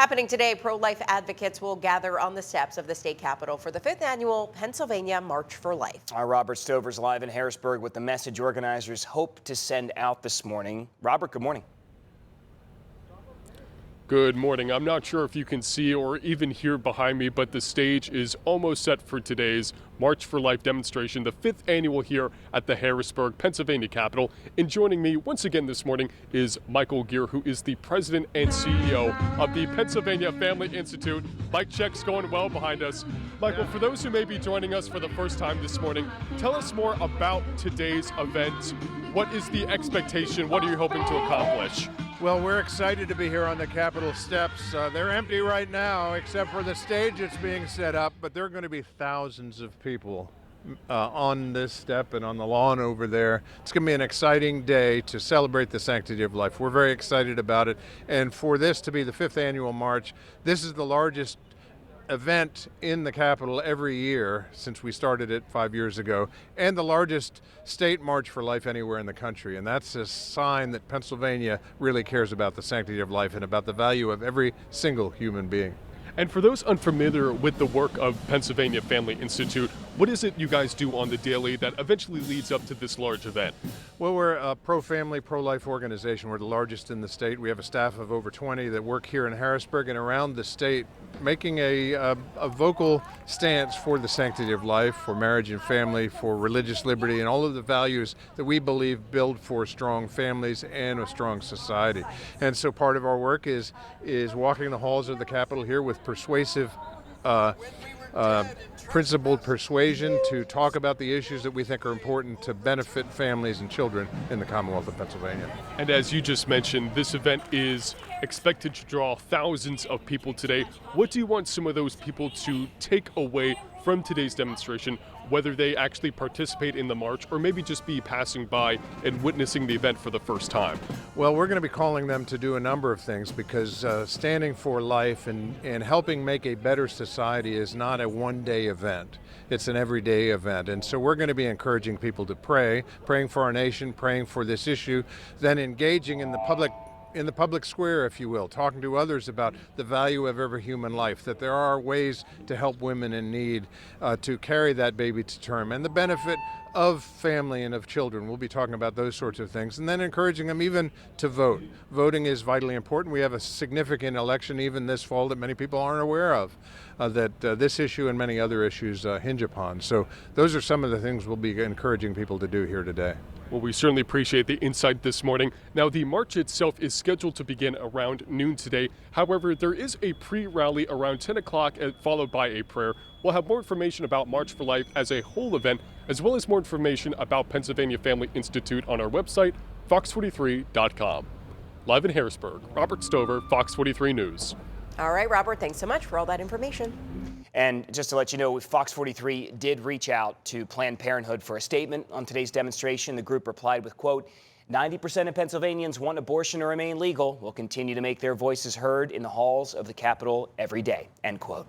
Happening today, pro-life advocates will gather on the steps of the state capitol for the 5th annual Pennsylvania March for Life. Our Robert Stover's live in Harrisburg with the message organizers hope to send out this morning. Robert, good morning. Good morning. I'm not sure if you can see or even hear behind me, but the stage is almost set for today's March for Life demonstration, the 5th annual here at the Harrisburg, Pennsylvania Capitol. And joining me once again this morning is Michael Gear, who is the president and CEO of the Pennsylvania Family Institute. Mic check's going well behind us. Michael, for those who may be joining us for the first time this morning, tell us more about today's event. What is the expectation? What are you hoping to accomplish? Well, we're excited to be here on the Capitol steps. They're empty right now, except for the stage that's being set up, but there are going to be thousands of people on this step and on the lawn over there. It's going to be an exciting day to celebrate the sanctity of life. We're very excited about it. And for this to be the 5th annual march, this is the largest event in the Capitol every year since we started it 5 years ago, and the largest state march for life anywhere in the country. And that's a sign that Pennsylvania really cares about the sanctity of life and about the value of every single human being. And for those unfamiliar with the work of Pennsylvania Family Institute, what is it you guys do on the daily that eventually leads up to this large event? Well, we're a pro-family, pro-life organization. We're the largest in the state. We have a staff of over 20 that work here in Harrisburg and around the state, making a vocal stance for the sanctity of life, for marriage and family, for religious liberty, and all of the values that we believe build for strong families and a strong society. And so part of our work is walking the halls of the Capitol here with persuasive principled persuasion to talk about the issues that we think are important to benefit families and children in the Commonwealth of Pennsylvania. And as you just mentioned, this event is expected to draw thousands of people today. What do you want some of those people to take away from today's demonstration, whether they actually participate in the march or maybe just be passing by and witnessing the event for the first time? Well, we're going to be calling them to do a number of things because standing for life and helping make a better society is not a one-day event. It's an everyday event. And so we're going to be encouraging people to pray, praying for our nation, praying for this issue, then engaging in the public square, if you will, talking to others about the value of every human life, that there are ways to help women in need to carry that baby to term, and the benefit of family and of children. We'll be talking about those sorts of things, and then encouraging them even to vote. Voting is vitally important. We have a significant election even this fall that many people aren't aware of, that this issue and many other issues hinge upon. So those are some of the things we'll be encouraging people to do here today. Well, we certainly appreciate the insight this morning. Now, the march itself is scheduled to begin around noon today. However, there is a pre-rally around 10 o'clock followed by a prayer. We'll have more information about March for Life as a whole event, as well as more information about Pennsylvania Family Institute on our website, fox43.com. Live in Harrisburg, Robert Stover, Fox 43 News. All right, Robert, thanks so much for all that information. And just to let you know, Fox 43 did reach out to Planned Parenthood for a statement on today's demonstration. The group replied with, quote, 90% of Pennsylvanians want abortion to remain legal. Will continue to make their voices heard in the halls of the Capitol every day, end quote.